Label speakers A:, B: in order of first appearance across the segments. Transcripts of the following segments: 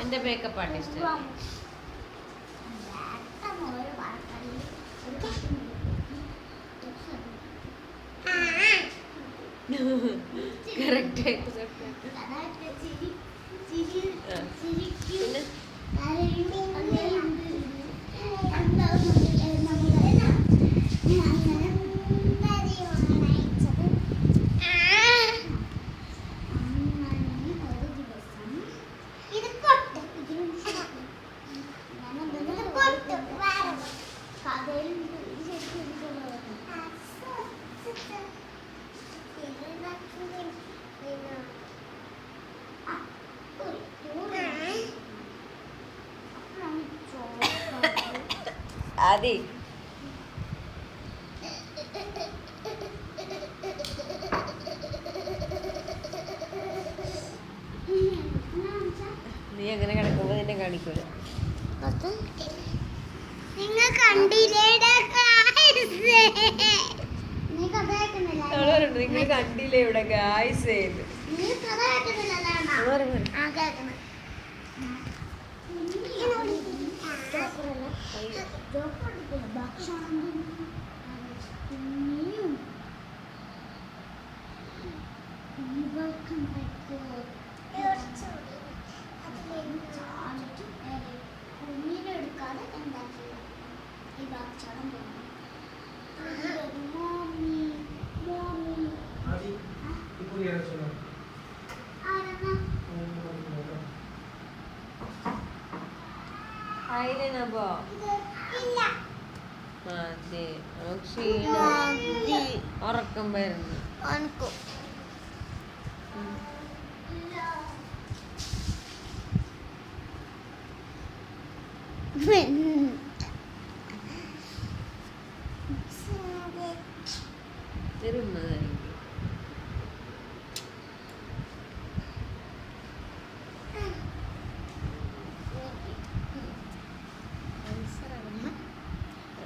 A: എൻ്റെ makeup artist correct. പിന്നെ ആദി നീ എങ്ങനെ കിടക്കുമ്പോ നിന്നെ കാണിക്കൂല.
B: നിങ്ങൾ കണ്ടില്ലേ
A: നിങ്ങൾ കണ്ടില്ലേ ഇവിടെ ഗായ്സ് ചെയ്ത്
B: കുഞ്ഞിനെടുക്കാതെ എന്താക്കി ഈ ഭക്ഷണം
A: ഉറക്കം വരുന്നു.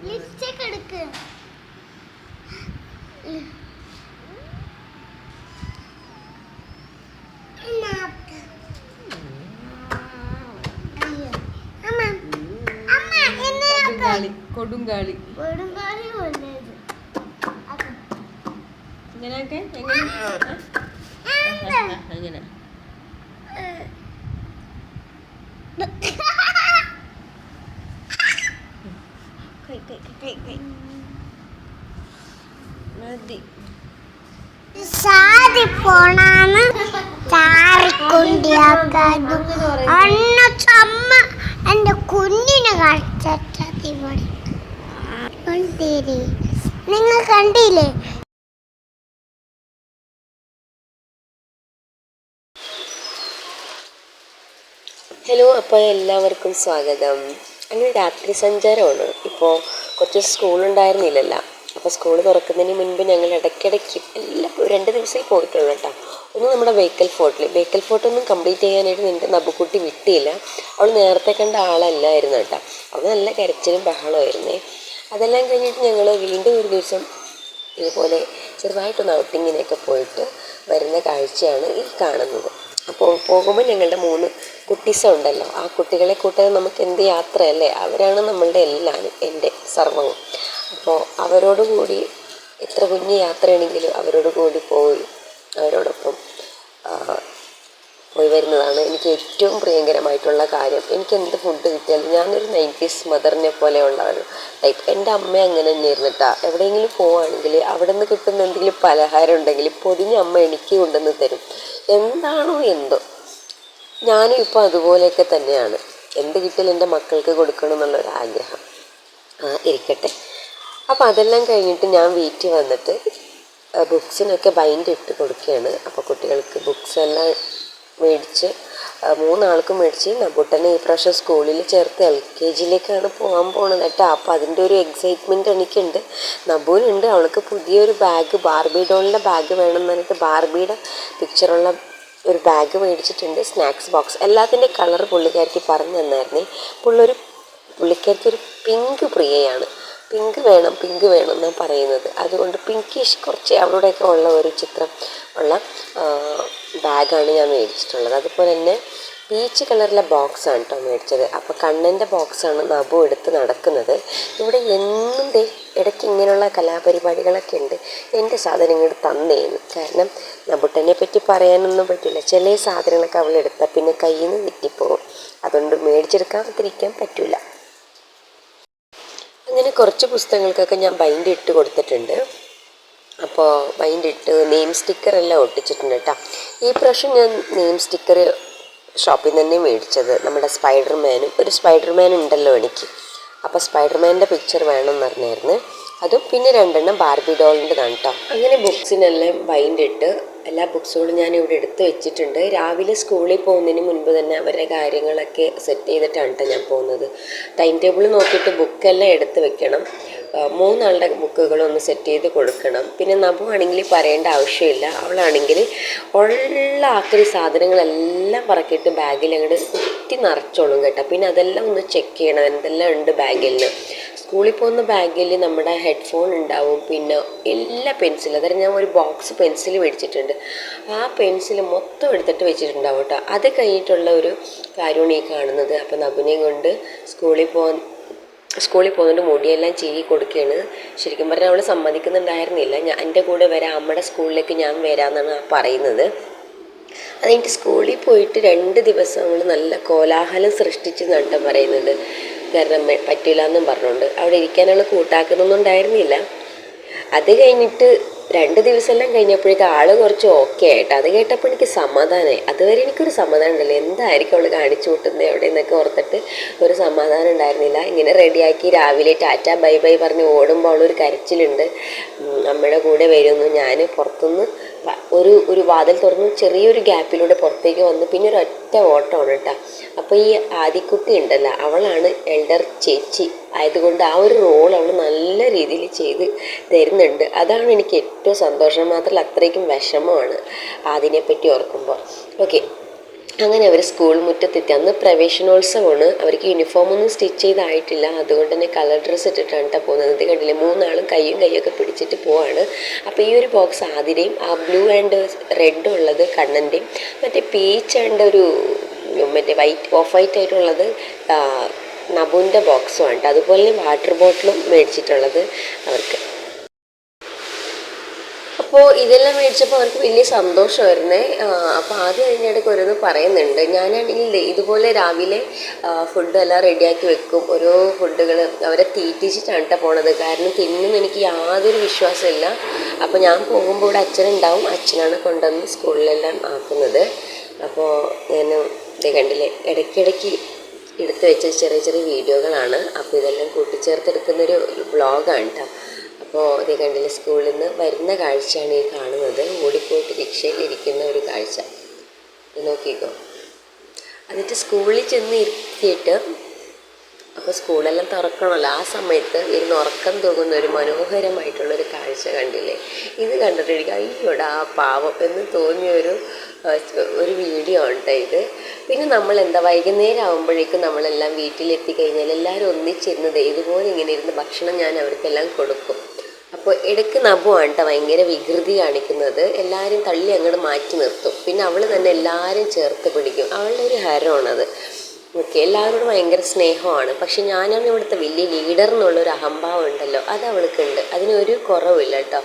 B: ലിപ്സ്റ്റിക് എടുക്ക്.
A: കൊടുങ്കാളി ഇങ്ങനെയൊക്കെ അങ്ങനെ മതി.
B: സാരി പോണാന്ന് ചാറിക്കൊണ്ടിയാക്കാനും അണ്ണ ചമ്മ എൻ്റെ കുഞ്ഞിനെ കളിച്ചി നിങ്ങൾ കണ്ടില്ലേ?
C: ഹലോ, അപ്പോൾ എല്ലാവർക്കും സ്വാഗതം. അങ്ങനെ രാത്രി സഞ്ചാരമാണ്. ഇപ്പോൾ കുറച്ച് സ്കൂളുണ്ടായിരുന്നില്ലല്ലോ. അപ്പോൾ സ്കൂൾ തുറക്കുന്നതിന് മുൻപ് ഞങ്ങൾ ഇടയ്ക്കിടയ്ക്ക് എല്ലാം 2 ദിവസമേ പോയിട്ടുള്ളൂ കേട്ടോ. ഒന്ന് നമ്മുടെ ബേക്കൽ ഫോർട്ടൊന്നും കംപ്ലീറ്റ് ചെയ്യാനായിട്ട് നിൻ്റെ നബുക്കുട്ടി വിട്ടിയില്ല. അവൾ നേരത്തെ കണ്ട ആളല്ലായിരുന്നു കേട്ടോ. അവൾ നല്ല കരച്ചിലും ബഹളമായിരുന്നേ. അതെല്ലാം കഴിഞ്ഞിട്ട് ഞങ്ങൾ വീണ്ടും ഒരു ദിവസം ഇതുപോലെ ചെറുതായിട്ടൊന്ന് ഔട്ടിങ്ങിനൊക്കെ പോയിട്ട് വരുന്ന കാഴ്ചയാണ് ഈ കാണുന്നത്. അപ്പോൾ പോകുമ്പോൾ ഞങ്ങളുടെ 3 കുട്ടീസുണ്ടല്ലോ, ആ കുട്ടികളെ കൂട്ടാതെ നമുക്ക് എന്ത് യാത്രയല്ലേ. അവരാണ് നമ്മളുടെ എല്ലാവരും, എൻ്റെ സർവ്വവും. അപ്പോൾ അവരോട് കൂടി എത്ര കുഞ്ഞ് യാത്രയാണെങ്കിലും അവരോട് കൂടി പോയി അവരോടൊപ്പം പോയി വരുന്നതാണ് എനിക്ക് ഏറ്റവും പ്രിയങ്കരമായിട്ടുള്ള കാര്യം. എനിക്ക് എന്ത് ഫുഡ് കിട്ടിയാലും ഞാനൊരു 90s മദറിനെ പോലെയുള്ള ഒരു ടൈപ്പ്. എൻ്റെ അമ്മ അങ്ങനെ തന്നെയായിരുന്നു കേട്ടോ. എവിടെയെങ്കിലും പോവുകയാണെങ്കിൽ അവിടെ നിന്ന് കിട്ടുന്ന എന്തെങ്കിലും പലഹാരം ഉണ്ടെങ്കിൽ പൊതിഞ്ഞ് അമ്മ എനിക്ക് കൊണ്ടുവന്ന് തരും. എന്താണോ എന്തോ, ഞാനും ഇപ്പോൾ അതുപോലെയൊക്കെ തന്നെയാണ്. എന്ത് കിട്ടിയാലും എൻ്റെ മക്കൾക്ക് കൊടുക്കണം എന്നുള്ളൊരു ആഗ്രഹം ഇരിക്കട്ടെ. അപ്പോൾ അതെല്ലാം കഴിഞ്ഞിട്ട് ഞാൻ വീട്ടിൽ വന്നിട്ട് ബുക്സിനൊക്കെ ബൈൻഡ് ഇട്ട് കൊടുക്കുകയാണ്. അപ്പോൾ കുട്ടികൾക്ക് ബുക്സ് എല്ലാം മേടിച്ച് 3 ആൾക്കും മേടിച്ച് നബുട്ടനെ ഈ പ്രാവശ്യം സ്കൂളിൽ ചേർത്ത് LKGയിലേക്കാണ് പോകാൻ പോകുന്നത് കേട്ടോ. അപ്പോൾ അതിൻ്റെ ഒരു എക്സൈറ്റ്മെൻറ്റ് എനിക്കുണ്ട്. നബുവിനുണ്ട്. അവൾക്ക് പുതിയൊരു ബാഗ്, ബാർബി ഡോളിൻ്റെ ബാഗ് വേണമെന്ന് പറഞ്ഞിട്ട് ബാർബിയുടെ പിക്ചറുള്ള ഒരു ബാഗ് മേടിച്ചിട്ടുണ്ട്. സ്നാക്സ് ബോക്സ് എല്ലാത്തിൻ്റെ കളർ പുള്ളിക്കാരിക്ക് പറഞ്ഞു തന്നായിരുന്നേ. പുള്ളിക്കാരിക്ക് ഒരു പിങ്ക് പ്രിയയാണ്. പിങ്ക് വേണം എന്നാണ് പറയുന്നത്. അതുകൊണ്ട് പിങ്കിഷ് കുറച്ച് അവളുടെയൊക്കെ ഉള്ള ഒരു ചിത്രം ഉള്ള ബാഗാണ് ഞാൻ മേടിച്ചിട്ടുള്ളത്. അതുപോലെ തന്നെ പീച്ച് കളറിലെ ബോക്സാണ് കേട്ടോ മേടിച്ചത്. അപ്പോൾ കണ്ണൻ്റെ ബോക്സാണ് നബു എടുത്ത് നടക്കുന്നത്. ഇവിടെ എന്നും ഇടയ്ക്ക് ഇങ്ങനെയുള്ള കലാപരിപാടികളൊക്കെ ഉണ്ട്. എൻ്റെ സാധനങ്ങൾ തന്നേന്ന്. കാരണം നബുട്ടനെ പറ്റി പറയാനൊന്നും പറ്റില്ല. ചില സാധനങ്ങളൊക്കെ അവൾ എടുത്താൽ പിന്നെ കയ്യിൽ നിന്ന് തെറ്റിപ്പോകും. അതുകൊണ്ട് മേടിച്ചെടുക്കാതിരിക്കാൻ പറ്റില്ല. അങ്ങനെ കുറച്ച് പുസ്തകങ്ങൾക്കൊക്കെ ഞാൻ ബൈൻഡ് ഇട്ട് കൊടുത്തിട്ടുണ്ട്. അപ്പോൾ ബൈൻഡ് ഇട്ട് നെയിം സ്റ്റിക്കറെല്ലാം ഒട്ടിച്ചിട്ടുണ്ട് കേട്ടോ. ഈ പ്രാവശ്യം ഞാൻ നെയിം സ്റ്റിക്കർ ഷോപ്പിൽ നിന്ന് തന്നെ മേടിച്ചത്. നമ്മുടെ സ്പൈഡർമാനും ഒരു സ്പൈഡർമാൻ ഉണ്ടല്ലോ എനിക്ക്. അപ്പോൾ സ്പൈഡർമാൻ്റെ പിക്ചർ വേണമെന്ന് പറഞ്ഞായിരുന്നു. അതും പിന്നെ 2 ബാർബി ഡോളിൻ്റെതാണ് കേട്ടോ. അങ്ങനെ ബുക്സിനെല്ലാം ബൈൻഡ് ഇട്ട് എല്ലാ ബുക്സുകളും ഞാൻ ഇവിടെ എടുത്ത് വെച്ചിട്ടുണ്ട്. രാവിലെ സ്കൂളിൽ പോകുന്നതിന് മുൻപ് തന്നെ അവരുടെ കാര്യങ്ങളൊക്കെ സെറ്റ് ചെയ്തിട്ടാണ് കേട്ടോ ഞാൻ പോകുന്നത്. ടൈം ടേബിൾ നോക്കിയിട്ട് ബുക്കെല്ലാം എടുത്ത് വെക്കണം. 3 ആളുടെ ബുക്കുകളൊന്ന് സെറ്റ് ചെയ്ത് കൊടുക്കണം. പിന്നെ നബു ആണെങ്കിൽ പറയേണ്ട ആവശ്യമില്ല. അവളാണെങ്കിൽ ഉള്ള ആക്രി സാധനങ്ങളെല്ലാം പറക്കിയിട്ട് ബാഗിൽ അങ്ങോട്ട് കുത്തി നിറച്ചോളും കേട്ടോ. പിന്നെ അതെല്ലാം ഒന്ന് ചെക്ക് ചെയ്യണം എന്തെല്ലാം ഉണ്ട് ബാഗിൽ. സ്കൂളിൽ പോകുന്ന ബാഗിൽ നമ്മുടെ ഹെഡ്ഫോൺ ഉണ്ടാവും, പിന്നെ എല്ലാ പെൻസിലും. അതായത് ഞാൻ ഒരു ബോക്സ് പെൻസിൽ മേടിച്ചിട്ടുണ്ട്. ആ പെൻസിൽ മൊത്തം എടുത്തിട്ട് വെച്ചിട്ടുണ്ടാവും കേട്ടോ. അത് കഴിഞ്ഞിട്ടുള്ള ഒരു കാര്യമാണ് ഈ കാണുന്നത്. അപ്പോൾ നബുനെയും കൊണ്ട് സ്കൂളിൽ പോകുന്നുണ്ട്. മുടിയെല്ലാം ചീകി കൊടുക്കുകയാണ്. ശരിക്കും പറഞ്ഞാൽ അവൾ സമ്മതിക്കുന്നുണ്ടായിരുന്നില്ല. എൻ്റെ കൂടെ വരാം, അമ്മയുടെ സ്കൂളിലേക്ക് ഞാൻ വരാമെന്നാണ് പറയുന്നത്. അത് കഴിഞ്ഞിട്ട് സ്കൂളിൽ പോയിട്ട് 2 ദിവസം അവൾ നല്ല കോലാഹലം സൃഷ്ടിച്ചെന്നാണ് പറയുന്നത്. കാരണം പറ്റില്ല എന്നും പറഞ്ഞുകൊണ്ട് അവിടെ ഇരിക്കാൻ അവൾ കൂട്ടാക്കുന്നൊന്നുണ്ടായിരുന്നില്ല. അത് കഴിഞ്ഞിട്ട് 2 ദിവസമെല്ലാം കഴിഞ്ഞപ്പോഴേക്കും ആള് കുറച്ച് ഓക്കെ ആയിട്ട്. അത് കേട്ടപ്പോൾ എനിക്ക് സമാധാനമായി. അതുവരെ എനിക്കൊരു സമാധാനം ഉണ്ടല്ലോ, എന്തായിരിക്കും അവൾ കാണിച്ചു കൂട്ടുന്നത് എവിടെ നിന്നൊക്കെ ഓർത്തിട്ട് ഒരു സമാധാനം ഉണ്ടായിരുന്നില്ല. ഇങ്ങനെ റെഡിയാക്കി രാവിലെ ടാറ്റ ബൈ ബൈ പറഞ്ഞ് ഓടുമ്പോൾ അവളൊരു കരച്ചിലുണ്ട്. അമ്മയുടെ കൂടെ വരുന്നു. ഞാൻ പുറത്തുനിന്ന് ഒരു വാതിൽ തുറന്ന് ചെറിയൊരു ഗ്യാപ്പിലൂടെ പുറത്തേക്ക് വന്ന് പിന്നെ ഒരു ഒറ്റ ഓട്ടമാണ് കേട്ടോ. അപ്പോൾ ഈ ആദിക്കുട്ടി ഉണ്ടല്ലോ, അവളാണ് എൽഡർ ചേച്ചി ആയതുകൊണ്ട് ആ ഒരു റോൾ അവൾ നല്ല രീതിയിൽ ചെയ്ത് തരുന്നുണ്ട്. അതാണ് എനിക്ക് ഏറ്റവും സന്തോഷം. മാത്രമല്ല അത്രയ്ക്കും വിഷമമാണ് അതിനെപ്പറ്റി ഓർക്കുമ്പോൾ. ഓക്കെ, അങ്ങനെ അവർ സ്കൂൾ മുറ്റത്തെത്തി. അന്ന് പ്രവേശനോത്സവമാണ്. അവർക്ക് യൂണിഫോമൊന്നും സ്റ്റിച്ച് ചെയ്തായിട്ടില്ല. അതുകൊണ്ട് തന്നെ കളർ ഡ്രസ്സ് ഇട്ടിട്ടാണ് കേട്ടോ പോകുന്നത്. ഇത് കണ്ടില്ലേ, 3 ആളും കൈയൊക്കെ പിടിച്ചിട്ട് പോവാണ്. അപ്പോൾ ഈ ഒരു ബോക്സ് ആതിരയും, ആ ബ്ലൂ ആൻഡ് റെഡ് ഉള്ളത് കണ്ണൻ്റെയും, മറ്റേ പീച്ച് ആൻഡ് ഒരു മറ്റേ ഓഫ് വൈറ്റ് ആയിട്ടുള്ളത് നബുവിൻ്റെ ബോക്സും ആണ്. അതുപോലെ വാട്ടർ ബോട്ടിലും മേടിച്ചിട്ടുള്ളത് അവർക്ക്. അപ്പോൾ ഇതെല്ലാം മേടിച്ചപ്പോൾ അവർക്ക് വലിയ സന്തോഷമായിരുന്നേ. അപ്പോൾ ആദ്യം അതിനിടയ്ക്ക് ഓരോന്ന് പറയുന്നുണ്ട്. ഞാനാണെങ്കിൽ ഇതുപോലെ രാവിലെ ഫുഡെല്ലാം റെഡിയാക്കി വെക്കും. ഓരോ ഫുഡുകൾ അവരെ തീറ്റിച്ചിട്ടാണ് കേട്ടോ പോണത്. കാരണം തിന്നും എനിക്ക് യാതൊരു വിശ്വാസമില്ല. അപ്പോൾ ഞാൻ പോകുമ്പോൾ ഇവിടെ അച്ഛനുണ്ടാവും. അച്ഛനാണ് കൊണ്ടുവന്ന് സ്കൂളിലെല്ലാം ആക്കുന്നത്. അപ്പോൾ ഞാൻ ഇത് കണ്ടില്ലേ, ഇടയ്ക്കിടയ്ക്ക് എടുത്ത് വെച്ച ചെറിയ വീഡിയോകളാണ്. അപ്പോൾ ഇതെല്ലാം കൂട്ടിച്ചേർത്തെടുക്കുന്നൊരു വ്ളോഗാണ് കേട്ടോ. അപ്പോൾ ഇതേ കണ്ടില്ലേ, സ്കൂളിൽ നിന്ന് വരുന്ന കാഴ്ചയാണ് ഈ കാണുന്നത്. ഓടിപ്പോയിട്ട് റിക്ഷയിലിരിക്കുന്ന ഒരു കാഴ്ച നോക്കിക്കോ. എന്നിട്ട് സ്കൂളിൽ ചെന്ന് ഇരുത്തിയിട്ട് അപ്പോൾ സ്കൂളെല്ലാം തുറക്കണമല്ലോ, ആ സമയത്ത് ഇരുന്ന് ഉറക്കം തൂങ്ങുന്ന ഒരു മനോഹരമായിട്ടുള്ളൊരു കാഴ്ച കണ്ടില്ലേ. ഇത് കണ്ടിട്ട് എനിക്ക് അയ്യോടാ പാവം എന്ന് തോന്നിയൊരു വീഡിയോ ഉണ്ട് ഇത്. പിന്നെ വൈകുന്നേരം ആകുമ്പോഴേക്കും നമ്മളെല്ലാം വീട്ടിലെത്തി കഴിഞ്ഞാൽ എല്ലാവരും ഒന്നിച്ചിരുന്നത് ഇതുപോലെ ഇങ്ങനെ ഇരുന്ന് ഭക്ഷണം ഞാൻ അവർക്കെല്ലാം കൊടുക്കും. അപ്പോൾ ഇടയ്ക്ക് നബുവാണ് കേട്ടോ ഭയങ്കര വികൃതി കാണിക്കുന്നത്. എല്ലാവരും തള്ളി അങ്ങോട്ട് മാറ്റി നിർത്തും. പിന്നെ അവൾ തന്നെ എല്ലാവരും ചേർത്ത് പിടിക്കും. അവളുടെ ഒരു ഹരമാണത്. ഓക്കെ, എല്ലാവരോടും ഭയങ്കര സ്നേഹമാണ്. പക്ഷെ ഞാനാണ് ഇവിടുത്തെ വലിയ ലീഡർ എന്നുള്ളൊരു അഹംഭാവം ഉണ്ടല്ലോ, അത് അവൾക്കുണ്ട്. അതിനൊരു കുറവില്ല കേട്ടോ.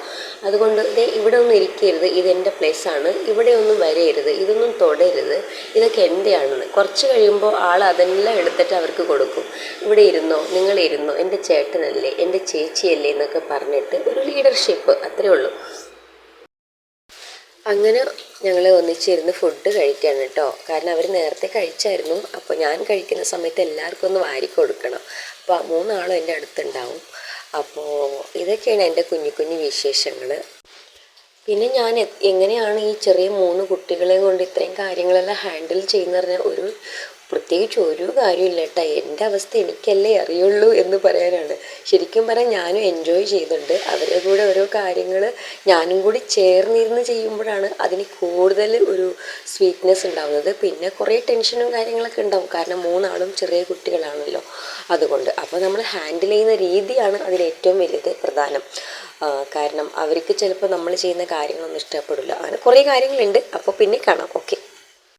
C: അതുകൊണ്ട് ഇവിടെ ഒന്നും ഇരിക്കരുത്, ഇതെൻ്റെ പ്ലേസാണ്, ഇവിടെ ഒന്നും വരരുത്, ഇതൊന്നും തൊടരുത്, ഇതൊക്കെ എൻ്റെയാണെന്ന്. കുറച്ച് കഴിയുമ്പോൾ ആൾ അതെല്ലാം എടുത്തിട്ട് അവർക്ക് കൊടുക്കും. ഇവിടെ ഇരുന്നോ, നിങ്ങളിരുന്നോ, എൻ്റെ ചേട്ടനല്ലേ, എൻ്റെ ചേച്ചിയല്ലേ എന്നൊക്കെ പറഞ്ഞിട്ട് ഒരു ലീഡർഷിപ്പ്, അത്രേ ഉള്ളൂ. അങ്ങനെ ഞങ്ങൾ ഒന്നിച്ചിരുന്ന് ഫുഡ് കഴിക്കുകയാണ് കേട്ടോ. കാരണം അവർ നേരത്തെ കഴിച്ചായിരുന്നു. അപ്പോൾ ഞാൻ കഴിക്കുന്ന സമയത്ത് എല്ലാവർക്കും ഒന്ന് വാരി കൊടുക്കണം. അപ്പോൾ 3 ആളും എൻ്റെ അടുത്തുണ്ടാവും. അപ്പോൾ ഇതൊക്കെയാണ് എൻ്റെ കുഞ്ഞു വിശേഷങ്ങൾ. പിന്നെ ഞാൻ എങ്ങനെയാണ് ഈ ചെറിയ 3 കുട്ടികളെ കൊണ്ട് ഇത്രയും കാര്യങ്ങളെല്ലാം ഹാൻഡിൽ ചെയ്യുന്ന പറഞ്ഞാൽ പ്രത്യേകിച്ച് ഒരു കാര്യമില്ല കേട്ടോ. എൻ്റെ അവസ്ഥ എനിക്കല്ലേ അറിയുള്ളൂ എന്ന് പറയാനാണ്. ശരിക്കും പറഞ്ഞാൽ ഞാനും എൻജോയ് ചെയ്യുന്നുണ്ട്. അവരുടെ കൂടെ ഓരോ കാര്യങ്ങൾ ഞാനും കൂടി ചേർന്നിരുന്ന് ചെയ്യുമ്പോഴാണ് അതിന് കൂടുതൽ ഒരു സ്വീറ്റ്നെസ് ഉണ്ടാകുന്നത്. പിന്നെ കുറേ ടെൻഷനും കാര്യങ്ങളൊക്കെ ഉണ്ടാവും. കാരണം 3 ആളും ചെറിയ കുട്ടികളാണല്ലോ, അതുകൊണ്ട്. അപ്പോൾ നമ്മൾ ഹാൻഡിൽ ചെയ്യുന്ന രീതിയാണ് അതിലേറ്റവും വലുത് പ്രധാനം. കാരണം അവർക്ക് ചിലപ്പോൾ നമ്മൾ ചെയ്യുന്ന കാര്യങ്ങളൊന്നും ഇഷ്ടപ്പെടില്ല. അങ്ങനെ കുറേ കാര്യങ്ങളുണ്ട്. അപ്പോൾ പിന്നെ കാണാം. ഓക്കെ.